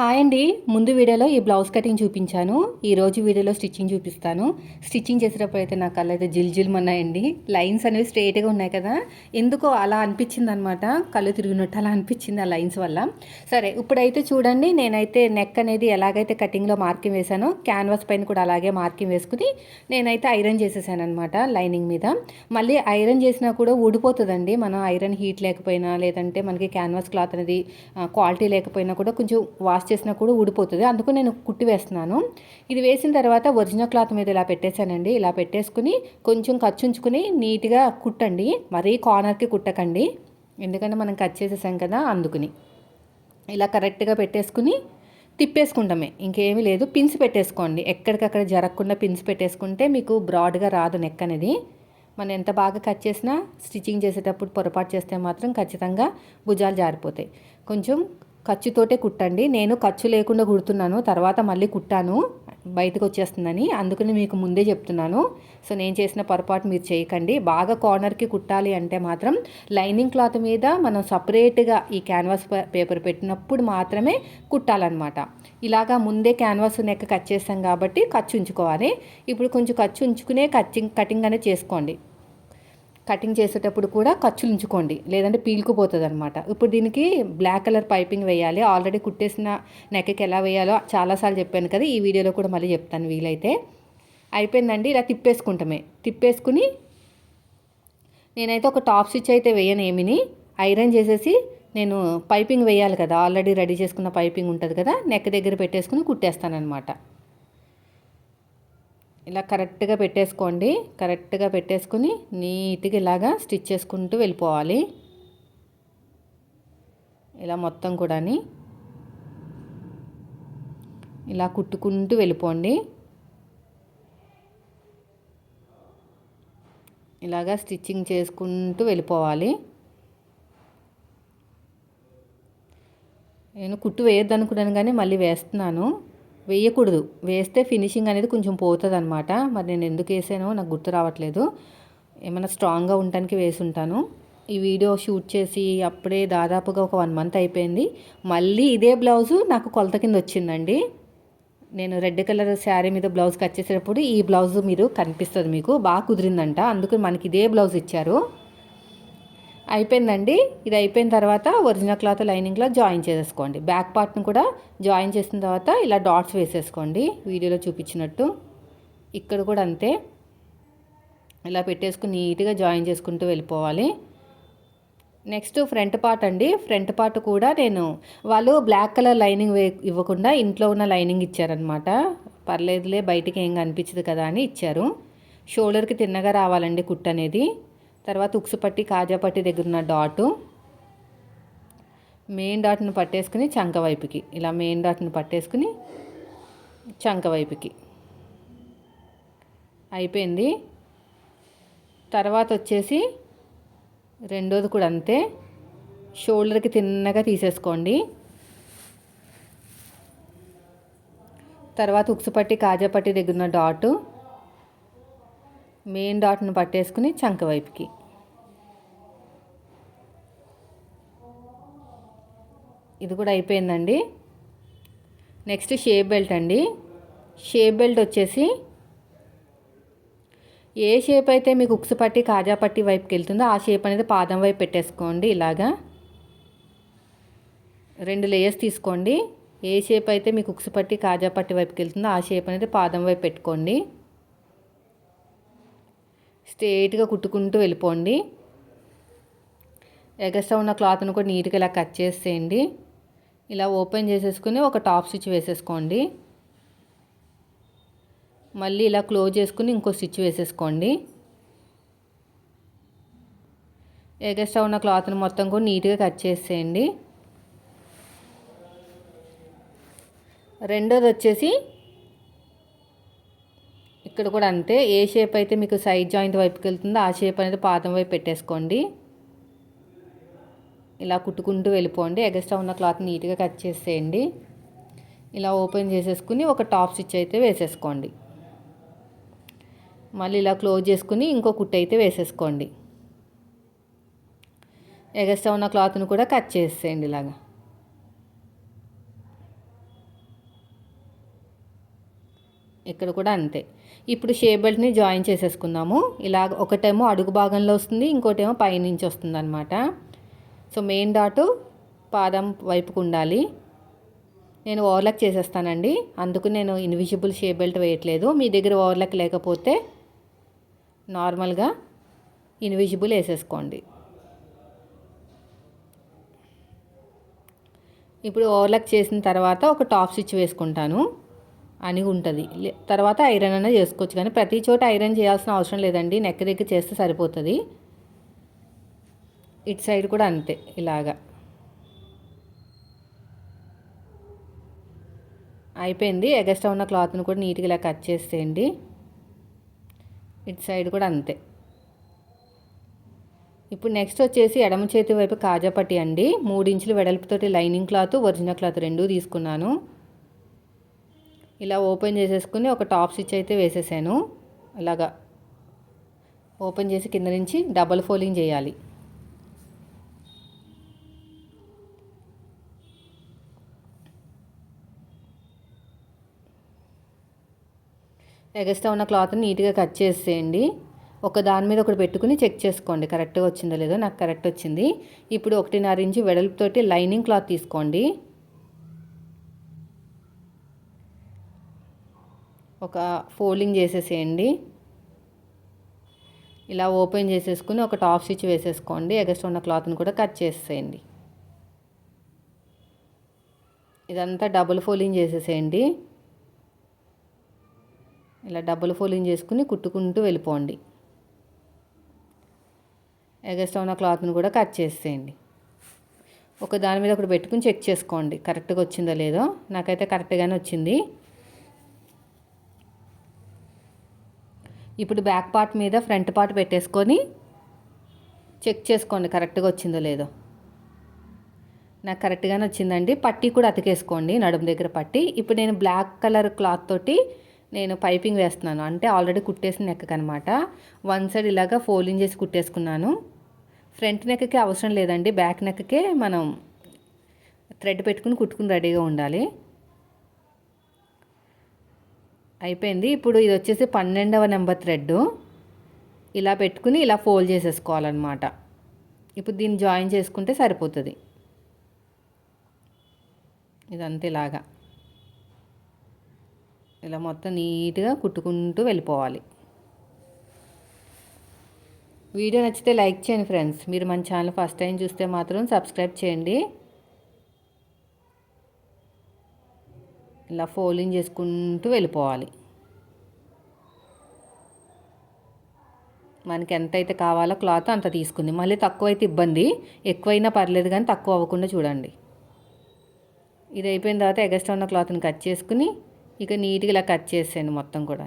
Hi అండి. ముందు వీడియోలో ఈ బ్లౌజ్ కటింగ్ చూపించాను. ఈరోజు వీడియోలో స్టిచ్చింగ్ చూపిస్తాను. స్టిచ్చింగ్ చేసేటప్పుడు అయితే నా కళ్ళు అయితే జిల్జిల్మన్నాయండి. లైన్స్ అనేవి స్ట్రైట్గా ఉన్నాయి కదా, ఎందుకో అలా అనిపించింది అనమాట. కళ్ళు తిరిగినట్టు అలా అనిపించింది ఆ లైన్స్ వల్ల. సరే, ఇప్పుడైతే చూడండి, నేనైతే నెక్ అనేది ఎలాగైతే కటింగ్లో మార్కింగ్ వేసానో క్యాన్వాస్ పైన కూడా అలాగే మార్కింగ్ వేసుకుని నేనైతే ఐరన్ చేసేసాను అనమాట లైనింగ్ మీద. మళ్ళీ ఐరన్ చేసినా కూడా ఊడిపోతుందండి. మనం ఐరన్ హీట్ లేకపోయినా, లేదంటే మనకి క్యాన్వాస్ క్లాత్ అనేది క్వాలిటీ లేకపోయినా కూడా కొంచెం వాష్ చేసినా కూడా ఊడిపోతుంది. అందుకు నేను కుట్టి వేస్తున్నాను. ఇది వేసిన తర్వాత ఒరిజినల్ క్లాత్ మీద ఇలా పెట్టేశానండి. ఇలా పెట్టేసుకుని కొంచెం ఖర్చు ఉంచుకుని నీట్గా కుట్టండి. మరీ కార్నర్కి కుట్టకండి, ఎందుకంటే మనం కట్ చేసేసాం కదా, అందుకుని ఇలా కరెక్ట్గా పెట్టేసుకుని తిప్పేసుకుంటామే, ఇంకేమీ లేదు. పిన్స్ పెట్టేసుకోండి, ఎక్కడికక్కడ జరగకుండా పిన్స్ పెట్టేసుకుంటే మీకు బ్రాడ్గా రాదు నెక్ అనేది. మనం ఎంత బాగా కట్ చేసినా స్టిచ్చింగ్ చేసేటప్పుడు పొరపాటు చేస్తే మాత్రం ఖచ్చితంగా భుజాలు జారిపోతాయి. కొంచెం ఖర్చుతోటే కుట్టండి. నేను ఖర్చు లేకుండా కుడుతున్నాను, తర్వాత మళ్ళీ కుట్టాను బయటకు వచ్చేస్తుందని, అందుకని మీకు ముందే చెప్తున్నాను. సో నేను చేసిన పొరపాటు మీరు చేయకండి. బాగా కార్నర్కి కుట్టాలి అంటే మాత్రం లైనింగ్ క్లాత్ మీద మనం సపరేట్గా ఈ క్యాన్వాస్ పేపర్ పెట్టినప్పుడు మాత్రమే కుట్టాలన్నమాట. ఇలాగా ముందే క్యాన్వాస్ నెక్ కట్ చేస్తాం కాబట్టి ఖర్చు ఉంచుకోవాలి. ఇప్పుడు కొంచెం ఖర్చు ఉంచుకునే కటింగ్ అనేది చేసుకోండి. కటింగ్ చేసేటప్పుడు కూడా ఖర్చులు ఉంచుకోండి, లేదంటే పీల్కుపోతుంది అనమాట. ఇప్పుడు దీనికి బ్లాక్ కలర్ పైపింగ్ వేయాలి. ఆల్రెడీ కుట్టేసిన నెక్కకి ఎలా వేయాలో చాలాసార్లు చెప్పాను కదా, ఈ వీడియోలో కూడా మళ్ళీ చెప్తాను వీలైతే. అయిపోయిందండి. ఇలా తిప్పేసుకుని నేనైతే ఒక టాప్ స్టిచ్ అయితే వేయను, ఏమిని ఐరన్ చేసేసి నేను పైపింగ్ వేయాలి కదా, ఆల్రెడీ రెడీ చేసుకున్న పైపింగ్ ఉంటుంది కదా, నెక్ దగ్గర పెట్టేసుకుని కుట్టేస్తానమాట. ఇలా కరెక్ట్గా పెట్టేసుకోండి. కరెక్ట్గా పెట్టేసుకుని నీట్గా ఇలాగా స్టిచ్ చేసుకుంటూ వెళ్ళిపోవాలి. ఇలా మొత్తం కూడా ఇలా కుట్టుకుంటూ వెళ్ళిపోండి. ఇలాగా స్టిచ్చింగ్ చేసుకుంటూ వెళ్ళిపోవాలి. నేను కుట్టు వేయొద్దనుకున్నాను కానీ మళ్ళీ వేస్తున్నాను. వేయకూడదు, వేస్తే ఫినిషింగ్ అనేది కొంచెం పోతుంది అనమాట. మరి నేను ఎందుకు వేసానో నాకు గుర్తు రావట్లేదు. ఏమైనా స్ట్రాంగ్గా ఉండటానికి వేసి ఉంటాను. ఈ వీడియో షూట్ చేసి అప్పుడే దాదాపుగా ఒక 1 మంత్ అయిపోయింది. మళ్ళీ ఇదే బ్లౌజు నాకు కొలత కింద వచ్చిందండి. నేను రెడ్ కలర్ శారీ మీద బ్లౌజ్ కట్ చేసేటప్పుడు ఈ బ్లౌజ్ మీరు కనిపిస్తుంది, మీకు బాగా కుదిరిందంట, అందుకు మనకి ఇదే బ్లౌజ్ ఇచ్చారు. అయిపోయిందండి. ఇది అయిపోయిన తర్వాత original cloth lining cloth join చేసేసుకోండి. బ్యాక్ పార్ట్ని కూడా జాయిన్ చేసిన తర్వాత ఇలా డాట్స్ వేసేసుకోండి వీడియోలో చూపించినట్టు. ఇక్కడ కూడా అంతే, ఇలా పెట్టేసుకుని నీట్గా జాయిన్ చేసుకుంటూ వెళ్ళిపోవాలి. నెక్స్ట్ ఫ్రంట్ పార్ట్ అండి. ఫ్రంట్ పార్ట్ కూడా వాళ్ళు బ్లాక్ కలర్ లైనింగ్ ఇవ్వకుండా ఇంట్లో ఉన్న లైనింగ్ ఇచ్చారనమాట. పర్లేదులే, బయటికి ఏం కనిపించదు కదా అని ఇచ్చారు. షోల్డర్కి తిన్నగా రావాలండి కుట్ అనేది. తర్వాత ఉక్సు పట్టి కాజా పట్టి దగ్గర ఉన్న డాటు, మెయిన్ డాట్ను పట్టేసుకుని చంక వైపుకి, ఇలా మెయిన్ డాట్ను పట్టేసుకుని చంక వైపుకి అయిపోయింది. తర్వాత వచ్చేసి రెండోది కూడా అంతే, షోల్డర్కి తిన్నగా తీసేసుకోండి. తర్వాత ఉక్సు పట్టి కాజా పట్టి దగ్గర ఉన్న డాటు, మెయిన్ డాట్ను పట్టేసుకుని చంక వైపుకి. ఇది కూడా అయిపోయిందండి. నెక్స్ట్ షేప్ బెల్ట్ అండి. షేప్ బెల్ట్ వచ్చేసి ఏ షేప్ అయితే మీకు ఉక్సు పట్టి కాజా పట్టి వైపుకి వెళ్తుందో ఆ షేప్ అనేది పాదం వైపు పెట్టేసుకోండి. ఇలాగా 2 లేయర్స్ తీసుకోండి. ఏ షేప్ అయితే మీకు ఉక్సు పట్టి కాజా పట్టి వైపుకి వెళ్తుందో ఆ షేప్ అనేది పాదం వైపు పెట్టుకోండి. స్ట్రైట్గా కుట్టుకుంటూ వెళ్ళిపోండి. ఎగస్ట్రా ఉన్న క్లాత్ను కూడా నీట్గా ఇలా కట్ చేసేయండి. ఇలా ఓపెన్ చేసేసుకుని ఒక టాప్ స్టిచ్ వేసేసుకోండి. మళ్ళీ ఇలా క్లోజ్ చేసుకుని ఇంకో స్టిచ్ వేసేసుకోండి. ఎగస్ట్రా ఉన్న క్లాత్ను మొత్తం కూడా నీట్గా కట్ చేసేయండి. రెండోది వచ్చేసి ఇక్కడ కూడా అంతే, ఏ షేప్ అయితే మీకు సైడ్ జాయింట్ వైపుకి వెళ్తుందో ఆ షేప్ అనేది పాదం వైపు పెట్టేసుకోండి. ఇలా కుట్టుకుంటూ వెళ్ళిపోండి. ఎగస్ట్రా ఉన్న క్లాత్ నీట్గా కట్ చేసేయండి. ఇలా ఓపెన్ చేసేసుకుని ఒక టాప్ స్టిచ్ అయితే వేసేసుకోండి. మళ్ళీ ఇలా క్లోజ్ చేసుకుని ఇంకో కుట్టు అయితే వేసేసుకోండి. ఎగస్ట్రా ఉన్న క్లాత్ను కూడా కట్ చేసేయండి ఇలాగా. ఇక్కడ కూడా అంతే. ఇప్పుడు షేప్ బెల్ట్ని జాయిన్ చేసేసుకుందాము. ఇలాగ ఒకటేమో అడుగు భాగంలో వస్తుంది, ఇంకోటేమో పైనుంచి వస్తుంది అనమాట. సో మెయిన్ డాటు పాదం వైపుకు ఉండాలి. నేను ఓవర్లాక్ చేసేస్తానండి, అందుకు నేను ఇన్విజిబుల్ షేప్ బెల్ట్ వేయట్లేదు. మీ దగ్గర ఓవర్లాక్ లేకపోతే నార్మల్గా ఇన్విజిబుల్ వేసేసుకోండి. ఇప్పుడు ఓవర్లాక్ చేసిన తర్వాత ఒక టాప్ స్టిచ్ వేసుకుంటాను అని ఉంటుంది. తర్వాత ఐరన్ అనేది చేసుకోవచ్చు, కానీ ప్రతి చోట ఐరన్ చేయాల్సిన అవసరం లేదండి, నెక్ దగ్గర చేస్తే సరిపోతుంది. ఇటు సైడ్ కూడా అంతే. ఇలాగా అయిపోయింది. ఎగస్ట్రా ఉన్న క్లాత్ని కూడా నీట్గా ఇలా కట్ చేసేయండి. ఇటు సైడ్ కూడా అంతే. ఇప్పుడు నెక్స్ట్ వచ్చేసి ఎడమ చేతి వైపు కాజాపట్టి అండి. 3 ఇంచుల వెడల్పుతోటి లైనింగ్ క్లాత్, ఒరిజినల్ క్లాత్ రెండూ తీసుకున్నాను. ఇలా ఓపెన్ చేసేసుకుని ఒక టాప్ స్టిచ్ అయితే వేసేసాను. అలాగా ఓపెన్ చేసి కింద నుంచి డబల్ ఫోల్డింగ్ చేయాలి. ఎగస్ట్రా ఉన్న క్లాత్ని నీట్గా కట్ చేసేయండి. ఒక దాని మీద ఒకటి పెట్టుకుని చెక్ చేసుకోండి కరెక్ట్గా వచ్చిందో లేదో. నాకు కరెక్ట్ వచ్చింది. ఇప్పుడు 1.5 ఇంచు వెడల్పుతోటి లైనింగ్ క్లాత్ తీసుకోండి. ఒక ఫోల్డింగ్ చేసేసేయండి. ఇలా ఓపెన్ చేసేసుకుని ఒక టాప్ స్టిచ్ వేసేసుకోండి. ఎగస్ట్రా ఉన్న క్లాత్ని కూడా కట్ చేసేయండి. ఇదంతా డబుల్ ఫోల్డింగ్ చేసేసేయండి. ఇలా డబుల్ ఫోల్డింగ్ చేసుకుని కుట్టుకుంటూ వెళ్ళిపోండి. ఎగస్ట్రా ఉన్న క్లాత్ని కూడా కట్ చేసేయండి. ఒక దాని మీద ఒకటి పెట్టుకుని చెక్ చేసుకోండి కరెక్ట్గా వచ్చిందో లేదో. నాకైతే కరెక్ట్గానే వచ్చింది. ఇప్పుడు బ్యాక్ పార్ట్ మీద ఫ్రంట్ పార్ట్ పెట్టేసుకొని చెక్ చేసుకోండి కరెక్ట్గా వచ్చిందో లేదో. నాకు కరెక్ట్గానే వచ్చిందండి. పట్టీ కూడా అతికేసుకోండి, నడుము దగ్గర పట్టి. ఇప్పుడు నేను బ్లాక్ కలర్ క్లాత్ తోటి నేను పైపింగ్ వేస్తున్నాను, అంటే ఆల్రెడీ కుట్టేసిన నెక్ అనమాట. వన్ సైడ్ ఇలాగా ఫోల్డింగ్ చేసి కుట్టేసుకున్నాను. ఫ్రంట్ నెక్కి అవసరం లేదండి, బ్యాక్ నెక్కే మనం థ్రెడ్ పెట్టుకుని కుట్టుకుని రెడీగా ఉండాలి. అయిపోయింది. ఇప్పుడు ఇది వచ్చేసి 12వ నెంబర్ థ్రెడ్. ఇలా పెట్టుకుని ఇలా ఫోల్డ్ చేసేసుకోవాలన్నమాట. ఇప్పుడు దీన్ని జాయిన్ చేసుకుంటే సరిపోతుంది. ఇదంతా ఇలాగా ఇలా మొత్తం నీట్గా కుట్టుకుంటూ వెళ్ళిపోవాలి. వీడియో నచ్చితే లైక్ చేయండి ఫ్రెండ్స్. మీరు మన ఛానల్ ఫస్ట్ టైం చూస్తే మాత్రం సబ్స్క్రైబ్ చేయండి. ఇలా ఫోల్డింగ్ చేసుకుంటూ వెళ్ళిపోవాలి. మనకి ఎంత అయితే కావాలో క్లాత్ అంత తీసుకుంది. మళ్ళీ తక్కువ అయితే ఇబ్బంది, ఎక్కువైనా పర్లేదు కానీ తక్కువ అవ్వకుండా చూడండి. ఇది అయిపోయిన తర్వాత ఎగస్ట్రా ఉన్న క్లాత్ని కట్ చేసుకుని ఇక నీట్గా ఇలా కట్ చేసేయండి మొత్తం కూడా.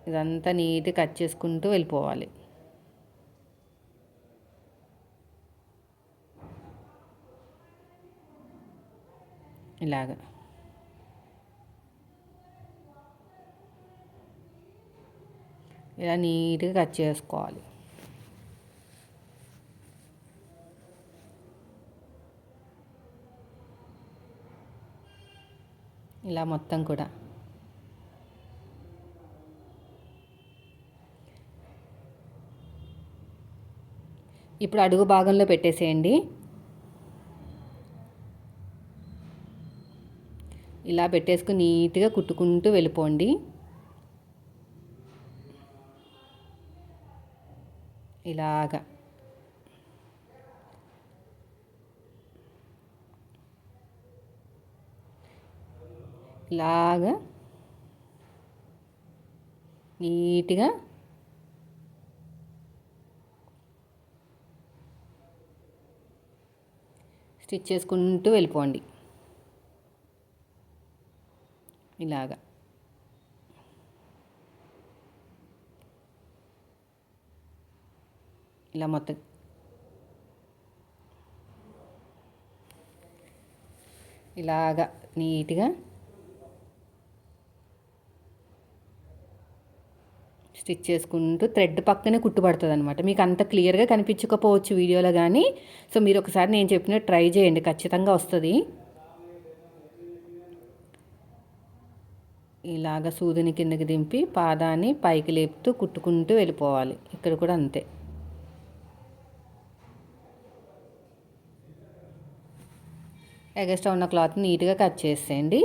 ఇదంతా నీట్గా కట్ చేసుకుంటూ వెళ్ళిపోవాలి. ఇలాగా ఇలా నీట్గా కట్ చేసుకోవాలి. ఇలా మొత్తం కూడా ఇప్పుడు అడుగు భాగంలో పెట్టేసేయండి. ఇలా పెట్టేసుకుని నీట్గా కుట్టుకుంటూ వెళ్ళిపోండి. ఇలాగా ఇలాగా నీట్గా స్టిచ్ చేసుకుంటూ వెళ్ళిపోండి. ఇలాగా ఇలా మొత్తం ఇలాగా నీట్గా స్టిచ్ చేసుకుంటూ థ్రెడ్ పక్కనే కుట్టుబడుతుంది అనమాట. మీకు అంత క్లియర్గా కనిపించకపోవచ్చు వీడియోలో కానీ, సో మీరు ఒకసారి నేను చెప్పినట్టు ట్రై చేయండి, ఖచ్చితంగా వస్తుంది. ఇలాగ సూదిని కిందకి దింపి పాదాన్ని పైకి లేపుతూ కుట్టుకుంటూ వెళ్ళిపోవాలి. ఇక్కడ కూడా అంతే. ఎగస్ట్రా ఉన్న క్లాత్ నీట్గా కట్ చేసేయండి.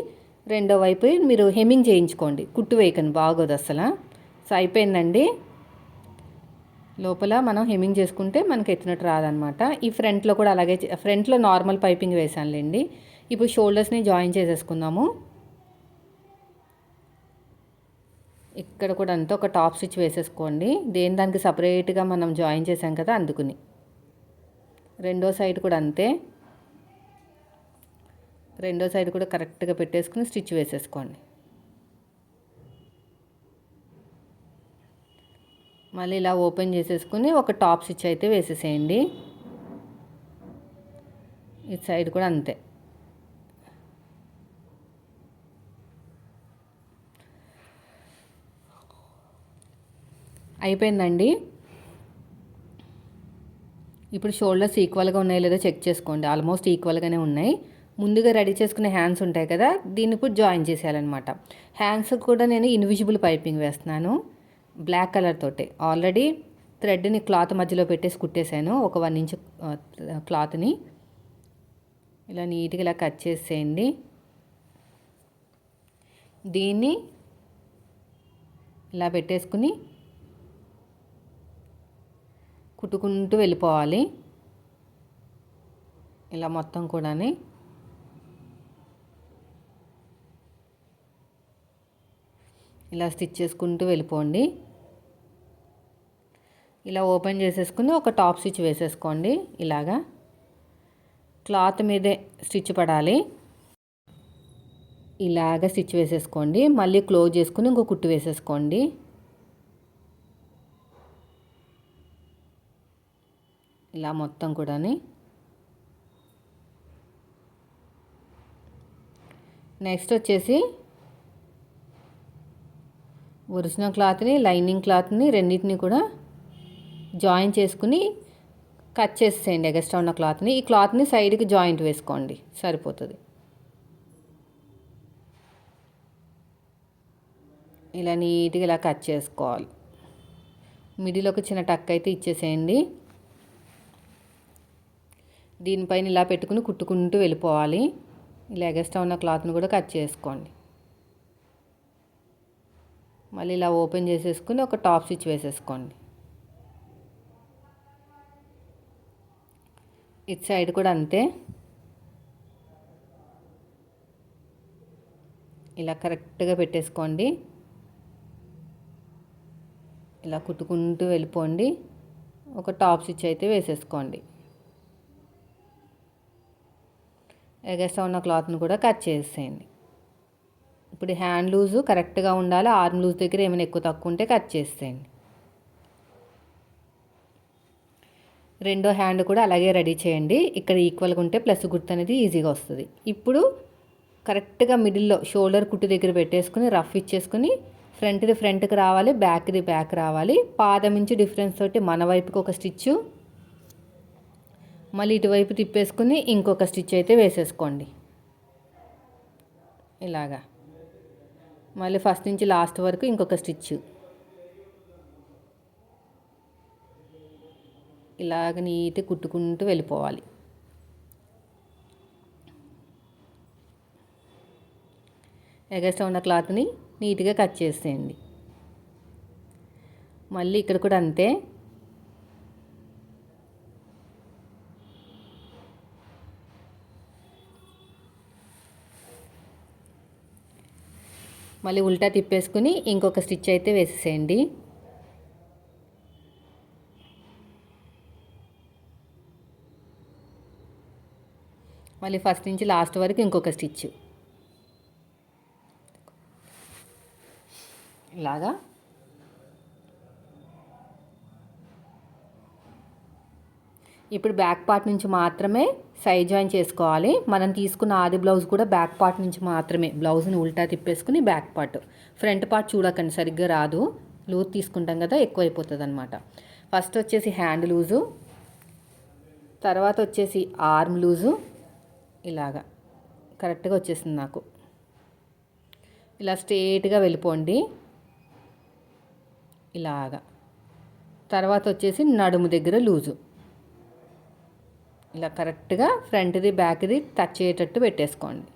రెండో వైపు మీరు హెమ్మింగ్ చేయించుకోండి, కుట్టు వేయకండి, బాగోదు అసలు. సో అయిపోయిందండి. లోపల మనం హెమ్మింగ్ చేసుకుంటే మనకి ఎత్తినట్టు రాదనమాట. ఈ ఫ్రంట్లో కూడా అలాగే, ఫ్రంట్లో నార్మల్ పైపింగ్ వేసానులేండి. ఇప్పుడు షోల్డర్స్ని జాయిన్ చేసేసుకుందాము. ఇక్కడ కూడా అంతా ఒక టాప్ స్టిచ్ వేసేసుకోండి. దానికి సపరేట్గా మనం జాయిన్ చేసాం కదా, అందుకుని. రెండో సైడ్ కూడా అంతే. రెండో సైడ్ కూడా కరెక్ట్గా పెట్టేసుకుని స్టిచ్ వేసేసుకోండి. మళ్ళీ ఇలా ఓపెన్ చేసేసుకుని ఒక టాప్ స్టిచ్ అయితే వేసేసేయండి. ఈ సైడ్ కూడా అంతే. అయిపోయిందండి. ఇప్పుడు షోల్డర్స్ ఈక్వల్గా ఉన్నాయో లేదో చెక్ చేసుకోండి. ఆల్మోస్ట్ ఈక్వల్గానే ఉన్నాయి. ముందుగా రెడీ చేసుకునే హ్యాండ్స్ ఉంటాయి కదా, దీన్ని ఇప్పుడు జాయిన్ చేసేయాలన్నమాట. హ్యాండ్స్ కూడా నేను ఇన్విజిబుల్ పైపింగ్ వేస్తున్నాను, బ్లాక్ కలర్ తోటి. ఆల్రెడీ థ్రెడ్ని క్లాత్ మధ్యలో పెట్టేసి కుట్టేశాను, ఒక 1 ఇంచ్ క్లాత్ని. ఇలా నీట్గా ఇలా కట్ చేసేయండి. దీన్ని ఇలా పెట్టేసుకుని కుట్టుకుంటూ వెళ్ళిపోవాలి. ఇలా మొత్తం కూడా ఇలా స్టిచ్ చేసుకుంటూ వెళ్ళిపోండి. ఇలా ఓపెన్ చేసేసుకుని ఒక టాప్ స్టిచ్ వేసేసుకోండి. ఇలాగా క్లాత్ మీదే స్టిచ్ పడాలి. ఇలాగ స్టిచ్ వేసేసుకోండి. మళ్ళీ క్లోజ్ చేసుకుని ఇంకో కుట్టు వేసేసుకోండి. ఇలా మొత్తం కూడా. నెక్స్ట్ వచ్చేసి ఒరిజినల్ క్లాత్ని, లైనింగ్ క్లాత్ని రెండింటిని కూడా జాయిన్ చేసుకుని కట్ చేసేయండి ఎక్స్ట్రా ఉన్న క్లాత్ని. ఈ క్లాత్ని సైడ్కి జాయింట్ వేసుకోండి, సరిపోతుంది. ఇలా నీట్గా ఇలా కట్ చేసుకోవాలి. మిడిల్ ఒక చిన్న టక్ అయితే ఇచ్చేసేయండి. దీనిపైన ఇలా పెట్టుకుని కుట్టుకుంటూ వెళ్ళిపోవాలి. ఇలా ఎక్స్ట్రా ఉన్న క్లాత్ని కూడా కట్ చేసుకోండి. మళ్ళీ ఇలా ఓపెన్ చేసేసుకుని ఒక టాప్ స్టిచ్ వేసేసుకోండి. ఇటు సైడ్ కూడా అంతే. ఇలా కరెక్ట్గా పెట్టేసుకోండి. ఇలా కుట్టుకుంటూ వెళ్ళిపోండి. ఒక టాప్ స్టిచ్ అయితే వేసేసుకోండి. ఎగస్ట్రా ఉన్న క్లాత్ని కూడా కట్ చేసేయండి. ఇప్పుడు హ్యాండ్ లూజు కరెక్ట్గా ఉండాలి. ఆర్మ్ లూజ్ దగ్గర ఏమైనా ఎక్కువ తక్కువ ఉంటే కట్ చేసేయండి. రెండో హ్యాండ్ కూడా అలాగే రెడీ చేయండి. ఇక్కడ ఈక్వల్గా ఉంటే ప్లస్ గుర్తు అనేది ఈజీగా వస్తుంది. ఇప్పుడు కరెక్ట్గా మిడిల్లో షోల్డర్ కుట్టు దగ్గర పెట్టేసుకుని రఫ్ ఇచ్చేసుకుని ఫ్రంట్ది ఫ్రంట్కి రావాలి, బ్యాక్ది బ్యాక్ రావాలి. పాదం నుంచి డిఫరెన్స్ తోటి మన వైపుకి ఒక స్టిచ్చు, మళ్ళీ ఇటువైపు తిప్పేసుకుని ఇంకొక స్టిచ్ అయితే వేసేసుకోండి. ఇలాగా మళ్ళీ ఫస్ట్ నుంచి లాస్ట్ వరకు ఇంకొక స్టిచ్. ఇలాగ నీట్గా కుట్టుకుంటూ వెళ్ళిపోవాలి. ఎగస్ట్రా ఉన్న క్లాత్ని నీట్గా కట్ చేసేయండి. మళ్ళీ ఇక్కడ కూడా అంతే. మళ్ళీ ఉల్టా తిప్పేసుకుని ఇంకొక స్టిచ్ అయితే వేసేసేయండి. మళ్ళీ ఫస్ట్ నుంచి లాస్ట్ వరకు ఇంకొక స్టిచ్. ఇలాగా ఇప్పుడు బ్యాక్ పార్ట్ నుంచి మాత్రమే సైడ్ జాయిన్ చేసుకోవాలి. మనం తీసుకున్న ఆది బ్లౌజ్ కూడా బ్యాక్ పార్ట్ నుంచి మాత్రమే. బ్లౌజ్ని ఉల్టా తిప్పేసుకుని బ్యాక్ పార్ట్, ఫ్రంట్ పార్ట్ చూడకండి, సరిగ్గా రాదు. లూజ్ తీసుకుంటాం కదా, ఎక్కువ అయిపోతుంది అనమాట. ఫస్ట్ వచ్చేసి హ్యాండ్ లూజు, తర్వాత వచ్చేసి ఆర్మ్ లూజు. ఇలాగా కరెక్ట్గా వచ్చేసింది నాకు. ఇలా స్ట్రేట్గా వెళ్ళిపోండి ఇలాగా. తర్వాత వచ్చేసి నడుము దగ్గర లూజు ఇలా కరెక్ట్గా ఫ్రంట్ది బ్యాక్ది టచ్ అయ్యేటట్టు పెట్టేసుకోండి.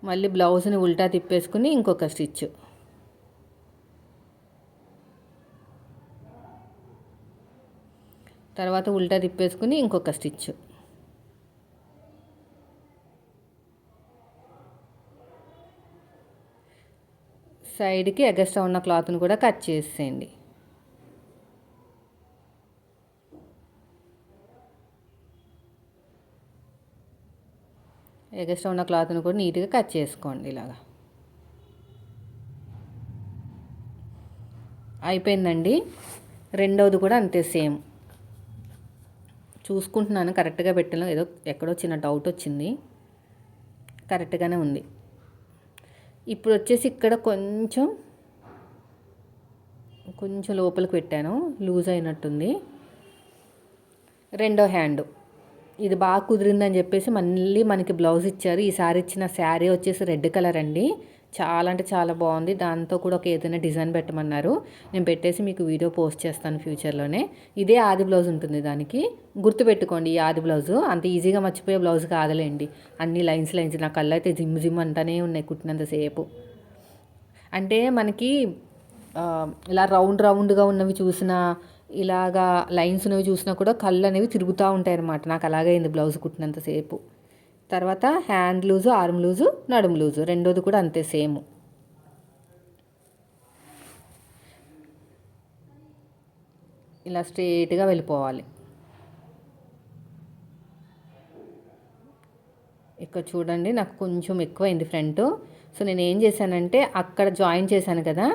మళ్ళీ బ్లౌజ్ని ఉల్టా తిప్పేసుకుని ఇంకొక స్టిచ్. తర్వాత ఉల్టా తిప్పేసుకుని ఇంకొక స్టిచ్. సైడ్కి ఎగస్ట్రా ఉన్న క్లాత్ని కూడా కట్ చేసేయండి. ఎగస్ట్రా ఉన్న క్లాత్ని కూడా నీట్గా కట్ చేసుకోండి ఇలాగా. అయిపోయిందండి. రెండవది కూడా అంతే సేమ్. చూసుకుంటున్నాను కరెక్ట్గా పెట్టాను, ఏదో ఎక్కడో చిన్న డౌట్ వచ్చింది, కరెక్ట్గానే ఉంది. ఇప్పుడు వచ్చేసి ఇక్కడ కొంచెం లోపలికి పెట్టాను, లూజ్ అయినట్టుంది. రెండో హ్యాండ్ ఇది బాగా కుదిరిందని చెప్పేసి మళ్ళీ మనకి బ్లౌజ్ ఇచ్చారు. ఈసారి ఇచ్చిన శారీ వచ్చేసి రెడ్ కలర్ అండి, చాలా అంటే చాలా బాగుంది. దాంతో కూడా ఒక ఏదైనా డిజైన్ పెట్టమన్నారు, నేను పెట్టేసి మీకు వీడియో పోస్ట్ చేస్తాను ఫ్యూచర్లోనే. ఇదే ఆది బ్లౌజ్ ఉంటుంది దానికి, గుర్తుపెట్టుకోండి. ఈ ఆది బ్లౌజు అంత ఈజీగా మర్చిపోయే బ్లౌజ్ కాదులేండి. అన్ని లైన్స్ నా కళ్ళు అయితే జిమ్ అంటానే ఉన్నాయి కుట్టినంతసేపు. అంటే మనకి ఇలా రౌండ్గా ఉన్నవి చూసినా, ఇలాగా లైన్స్ ఉన్నవి చూసినా కూడా కళ్ళు అనేవి తిరుగుతూ ఉంటాయి అన్నమాట. నాకు అలాగే అయింది బ్లౌజ్ కుట్టినంతసేపు. తర్వాత హ్యాండ్ లూజు, ఆర్మ్ లూజు, నడుము లూజు రెండోది కూడా అంతే సేమ్. ఇలా స్ట్రేట్గా వెళ్ళిపోవాలి. ఇక్కడ చూడండి నాకు కొంచెం ఎక్కువైంది ఫ్రంట్. సో నేను ఏం చేశానంటే అక్కడ జాయిన్ చేశాను కదా,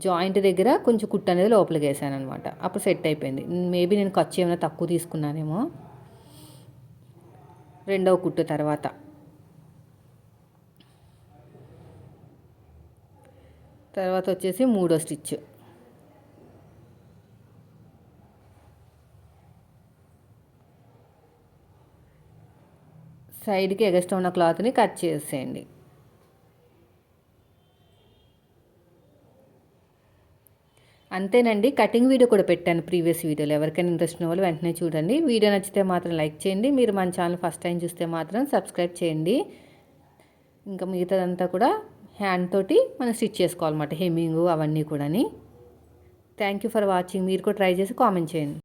జాయింట్ దగ్గర కొంచెం కుట్టు అనేది లోపలికి వేసాను అనమాట. అప్పుడు సెట్ అయిపోయింది. మేబీ నేను ఖర్చు ఏమైనా తక్కువ తీసుకున్నానేమో. రెండవ కుట్టు తర్వాత వచ్చేసి మూడో స్టిచ్. సైడ్కి ఎగస్ట్రా ఉన్న క్లాత్ని కట్ చేసేయండి. అంతేనండి. కటింగ్ వీడియో కూడా పెట్టాను ప్రీవియస్ వీడియోలో, ఎవరికైనా ఇంట్రెస్ట్ ఉన్న వాళ్ళు వెంటనే చూడండి. వీడియో నచ్చితే మాత్రం లైక్ చేయండి. మీరు మన ఛానల్ ఫస్ట్ టైం చూస్తే మాత్రం సబ్స్క్రైబ్ చేయండి. ఇంకా మిగతాదంతా కూడా హ్యాండ్ తోటి మనం స్టిచ్ చేసుకోవాలన్నమాట, హెమ్మింగ్ అవన్నీ కూడా. Thank you for watching. మీరు కూడా ట్రై చేసి కామెంట్ చేయండి.